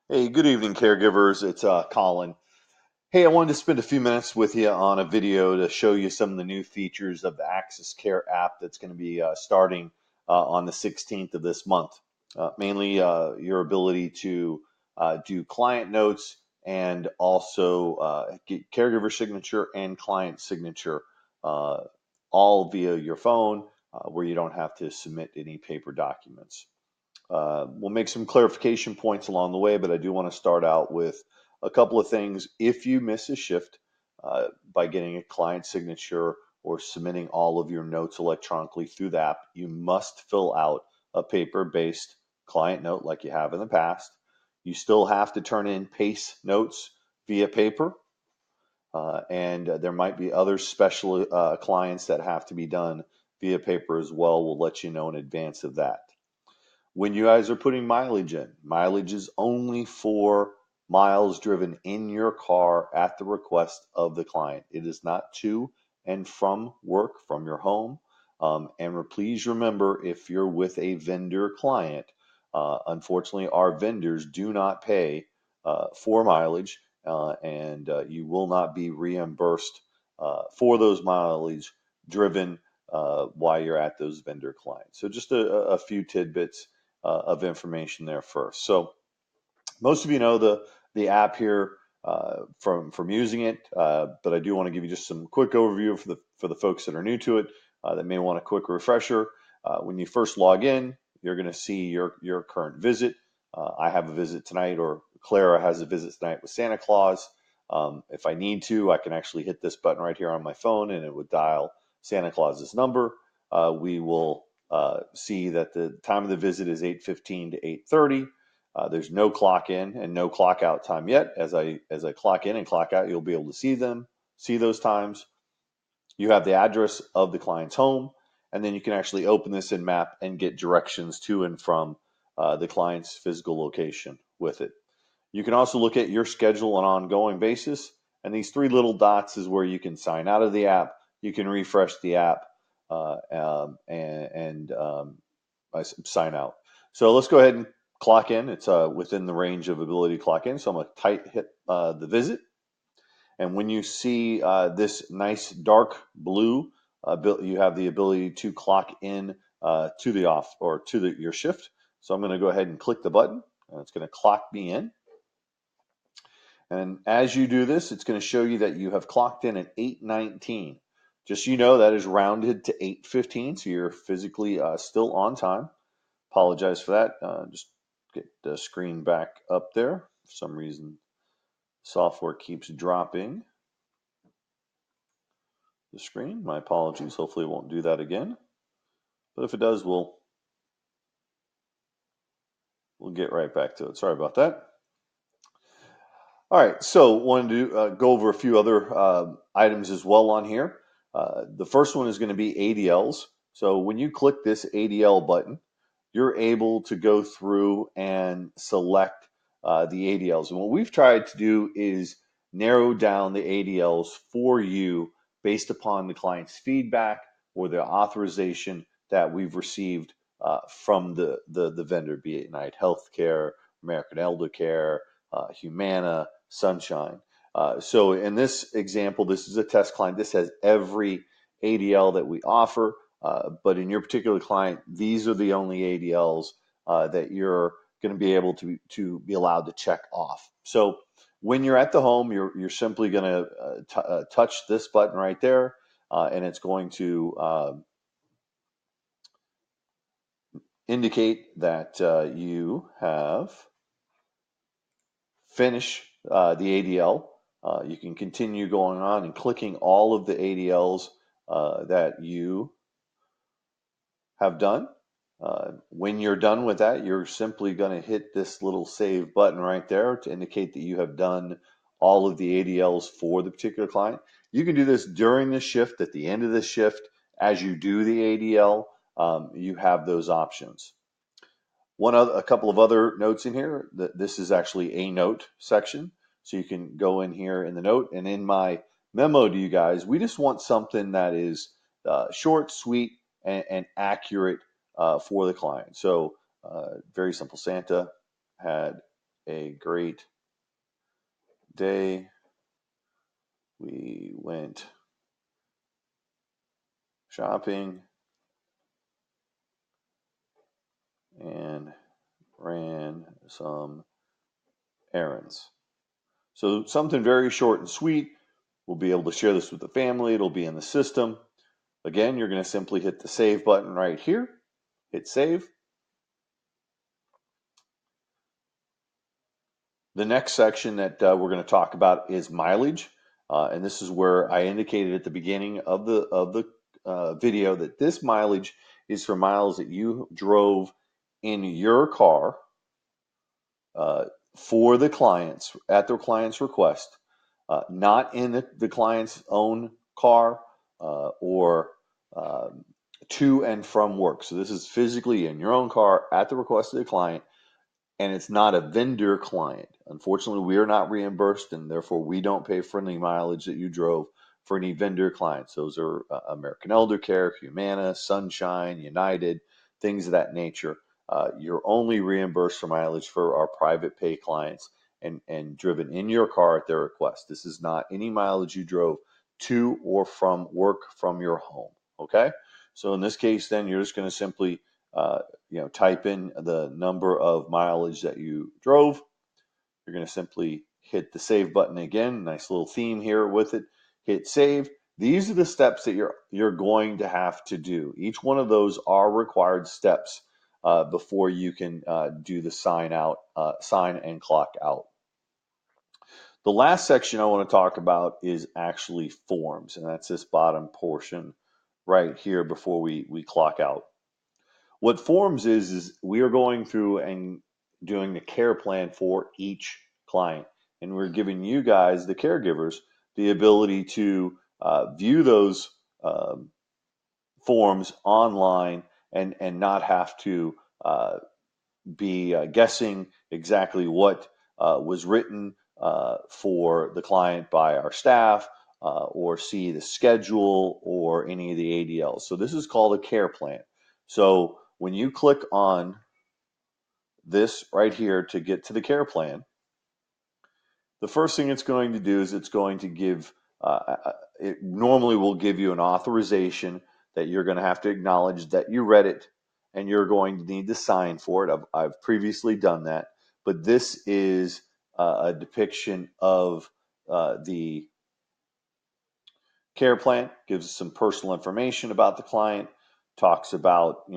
Hey, good evening, caregivers. It's Colin. Hey, I wanted to spend a few minutes with you on a video to show you some of the new features of the AxisCare app that's going to be starting on the 16th of this month. Mainly your ability to do client notes and also get caregiver signature and client signature, uh, all via your phone, where you don't have to submit any paper documents. We'll make some clarification points along the way, but I do want to start out with a couple of things. If you miss a shift by getting a client signature or submitting all of your notes electronically through the app, you must fill out a paper-based client note like you have in the past. You still have to turn in PACE notes via paper, and there might be other special clients that have to be done via paper as well. We'll let you know in advance of that. When you guys are putting mileage in, mileage is only for miles driven in your car at the request of the client. It is not to and from work from your home. And please remember, if you're with a vendor client, unfortunately, our vendors do not pay for mileage, and you will not be reimbursed for those mileage driven while you're at those vendor clients. So just a few tidbits of information there first. So most of you know the app here from using it, but I do want to give you just some quick overview for the folks that are new to it that may want a quick refresher. When you first log in, you're going to see your current visit. I have a visit tonight, or Clara has a visit tonight with Santa Claus. If I need to, I can actually hit this button right here on my phone, and it would dial Santa Claus's number. We will see that the time of the visit is 8:15 to 8:30. There's no clock in and no clock out time yet. As I clock in and clock out, you'll be able to see those times. You have the address of the client's home, and then you can actually open this in Map and get directions to and from the client's physical location with it. You can also look at your schedule on an ongoing basis, and these three little dots is where you can sign out of the app. You can refresh the app and sign out. So let's go ahead and clock in. It's within the range of ability to clock in. So I'm going to hit the visit. And when you see this nice dark blue, you have the ability to clock in to the off or to your shift. So I'm going to go ahead and click the button, and it's going to clock me in. And as you do this, it's going to show you that you have clocked in at 8:19. Just so you know, that is rounded to 8:15, so you're physically still on time. Apologize for that. Just get the screen back up there. For some reason, software keeps dropping the screen. My apologies. Hopefully it won't do that again. But if it does, we'll get right back to it. Sorry about that. All right, so wanted to go over a few other items as well on here. The first one is going to be ADLs. So when you click this ADL button, you're able to go through and select the ADLs. And what we've tried to do is narrow down the ADLs for you based upon the client's feedback or the authorization that we've received from the vendor, be it United Healthcare, American Elder Care, Humana, Sunshine. So in this example, this is a test client. This has every ADL that we offer. But in your particular client, these are the only ADLs that you're going to be able to be allowed to check off. So when you're at the home, you're simply going to touch this button right there, and it's going to indicate that you have finished the ADL. You can continue going on and clicking all of the ADLs that you have done. When you're done with that, you're simply going to hit this little save button right there to indicate that you have done all of the ADLs for the particular client. You can do this during the shift, at the end of the shift, as you do the ADL, you have those options. A couple of other notes in here. This is actually a note section, so you can go in here in the note. And in my memo to you guys, we just want something that is short, sweet, and accurate for the client. So very simple. Santa had a great day. We went shopping and ran some errands. So something very short and sweet. We'll be able to share this with the family. It'll be in the system. Again, you're going to simply hit the save button right here. Hit save. The next section that we're going to talk about is mileage, and this is where I indicated at the beginning of the video that this mileage is for miles that you drove in your car uh, for the clients at the client's request, not in the client's own car or um, to and from work. So this is physically in your own car at the request of the client, and it's not a vendor client. Unfortunately, we are not reimbursed, and therefore we don't pay for any mileage that you drove for any vendor clients. Those are American Elder Care, Humana, Sunshine, United, things of that nature. You're only reimbursed for mileage for our private pay clients and driven in your car at their request. This is not any mileage you drove to or from work from your home. Okay? So in this case, then you're just going to simply uh, type in the number of mileage that you drove. You're going to simply hit the save button again. Nice little theme here with it. Hit save. These are the steps that you're going to have to do. Each one of those are required steps before you can do the sign and clock out. The last section I want to talk about is actually forms, and that's this bottom portion right here before we clock out. What forms is we are going through and doing the care plan for each client, and we're giving you guys, the caregivers, the ability to view those forms online and not have to be guessing exactly what was written for the client by our staff or see the schedule or any of the ADLs. So this is called a care plan. So when you click on this right here to get to the care plan, the first thing it's going to do is it's going to give, it normally will give you an authorization that you're going to have to acknowledge that you read it and you're going to need to sign for it. I've previously done that, but this is a depiction of the care plan, gives some personal information about the client, talks about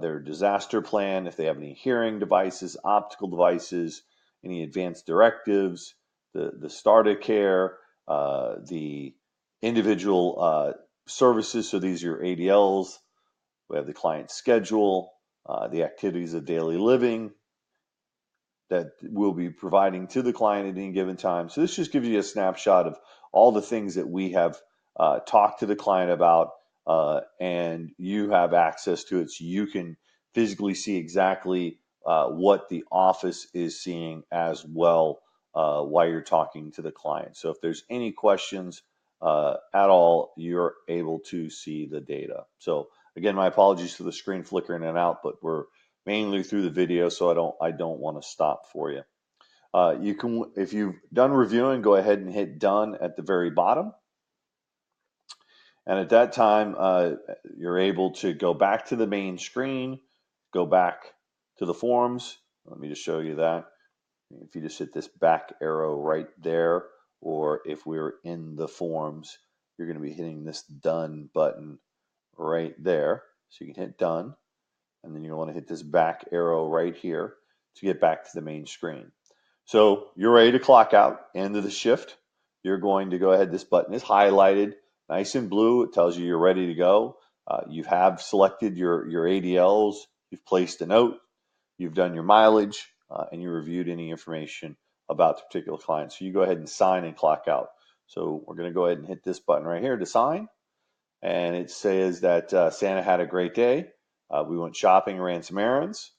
their disaster plan, if they have any hearing devices, optical devices, any advanced directives, the start of care, the individual services. So these are your ADLs. We have the client schedule, the activities of daily living that we'll be providing to the client at any given time. So this just gives you a snapshot of all the things that we have talked to the client about, and you have access to it, so you can physically see exactly what the office is seeing as well while you're talking to the client. So if there's any questions at all, you're able to see the data. So again, my apologies for the screen flickering in and out, but we're mainly through the video, so I don't want to stop for you. You can, if you've done reviewing, go ahead and hit done at the very bottom. And at that time, you're able to go back to the main screen, go back to the forms. Let me just show you that. If you just hit this back arrow right there, or if we're in the forms, you're going to be hitting this done button right there. So you can hit done, and then you'll want to hit this back arrow right here to get back to the main screen. So you're ready to clock out, end of the shift. You're going to go ahead. This button is highlighted, nice and blue. It tells you you're ready to go. You have selected your ADLs. You've placed a note. You've done your mileage, and you reviewed any information about the particular client. So you go ahead and sign and clock out. So we're going to go ahead and hit this button right here to sign. And it says that Santa had a great day. We went shopping and ran some errands.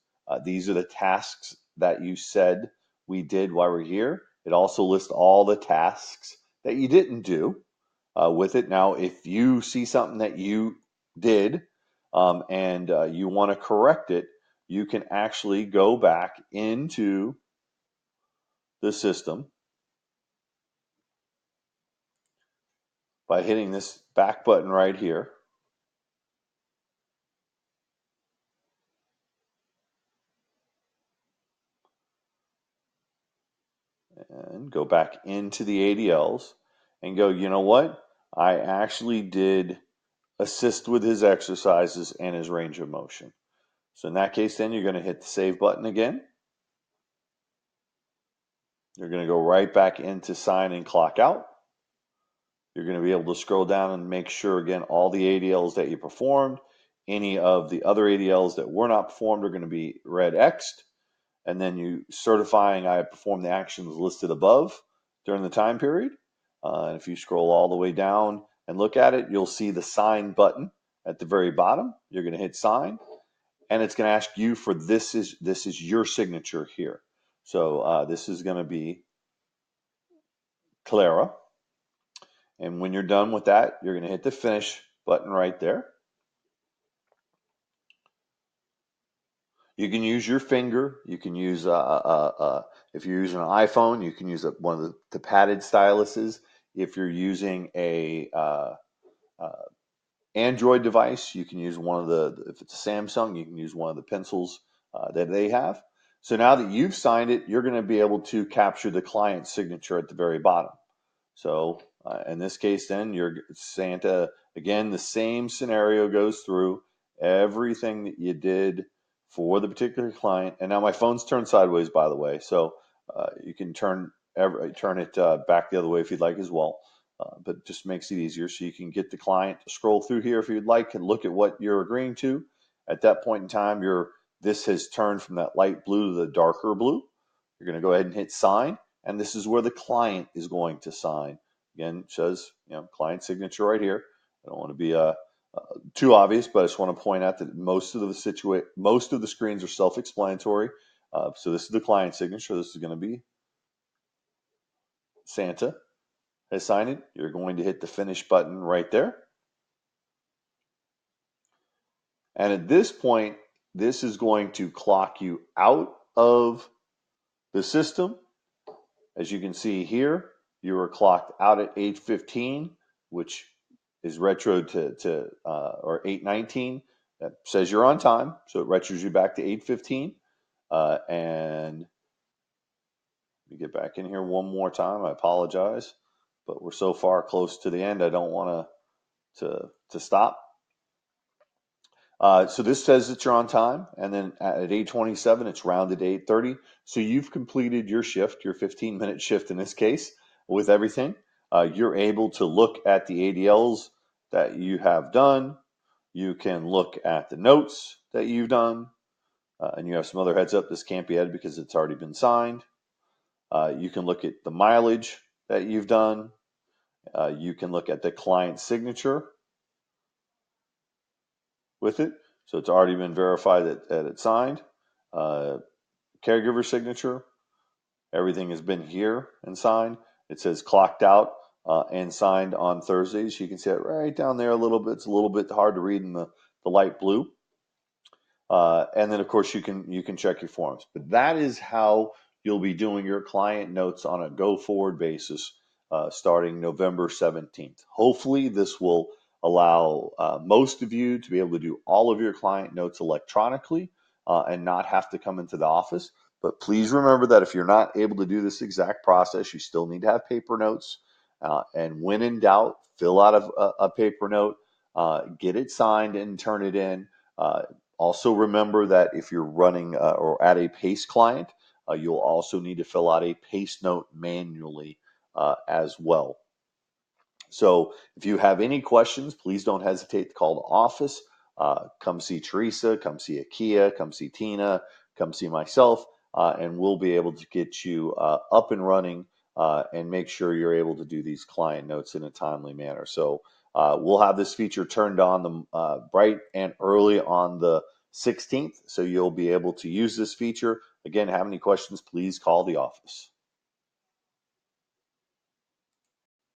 These are the tasks that you said we did while we're here. It also lists all the tasks that you didn't do with it. Now, if you see something that you did and you want to correct it, you can actually go back into the system by hitting this back button right here. And go back into the ADLs and go, you know what? I actually did assist with his exercises and his range of motion. So in that case, then you're going to hit the save button again. You're going to go right back into sign and clock out. You're going to be able to scroll down and make sure, again, all the ADLs that you performed, any of the other ADLs that were not performed are going to be red X'd. And then you certifying I performed the actions listed above during the time period. And if you scroll all the way down and look at it, you'll see the sign button at the very bottom. You're going to hit sign, and it's going to ask you for this is your signature here. So this is going to be Clara. And when you're done with that, you're going to hit the finish button right there. You can use your finger. You can use, if you're using an iPhone, you can use one of the padded styluses. If you're using a Android device, you can use one of if it's a Samsung, you can use one of the pencils that they have. So now that you've signed it, you're going to be able to capture the client signature at the very bottom. So in this case, then you're Santa, again, the same scenario goes through everything that you did for the particular client. And now my phone's turned sideways, by the way. So you can turn it back the other way if you'd like as well. But it just makes it easier so you can get the client to scroll through here if you'd like and look at what you're agreeing to. At that point in time, this has turned from that light blue to the darker blue. You're going to go ahead and hit sign, and this is where the client is going to sign. Again, it says client signature right here. I don't want to be too obvious, but I just want to point out that most of the screens are self-explanatory. So this is the client signature. This is going to be Santa has signed it. You're going to hit the finish button right there. And at this point, this is going to clock you out of the system. As you can see here, you were clocked out at 8:15, which is retro or 8:19. That says you're on time, so it retros you back to 8:15. And let me get back in here one more time. I apologize, but we're so far close to the end, I don't want to stop. So this says that you're on time, and then at 8:27, it's rounded to 8:30. So you've completed your shift, your 15-minute shift in this case, with everything. You're able to look at the ADLs that you have done. You can look at the notes that you've done, and you have some other heads up. This can't be edited because it's already been signed. You can look at the mileage that you've done. You can look at the client signature with it. So it's already been verified that it's signed. Caregiver signature, everything has been here and signed. It says clocked out and signed on Thursdays. You can see it right down there a little bit. It's a little bit hard to read in the light blue. And then, of course, you can check your forms. But that is how you'll be doing your client notes on a go-forward basis starting November 17th. Hopefully, this will allow most of you to be able to do all of your client notes electronically and not have to come into the office. But please remember that if you're not able to do this exact process, you still need to have paper notes. And when in doubt, fill out a paper note, get it signed and turn it in. Also remember that if you're running or at a PACE client, you'll also need to fill out a PACE note manually as well. So if you have any questions, please don't hesitate to call the office. Come see Teresa, come see Akia, come see Tina, come see myself, and we'll be able to get you up and running and make sure you're able to do these client notes in a timely manner. So we'll have this feature turned on bright and early on the 16th, so you'll be able to use this feature. Again, have any questions, please call the office.